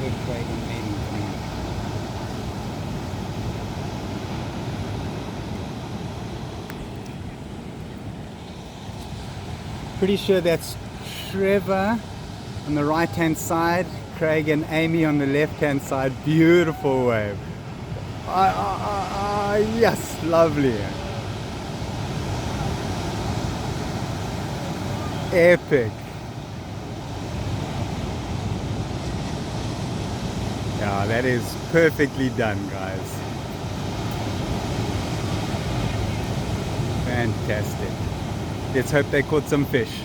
heard Craig and Amy coming up. Pretty sure that's Trevor on the right hand side, Craig and Amy on the left hand side. Beautiful wave. Yes, lovely. Epic. Yeah, that is perfectly done, guys. Fantastic. Let's hope they caught some fish.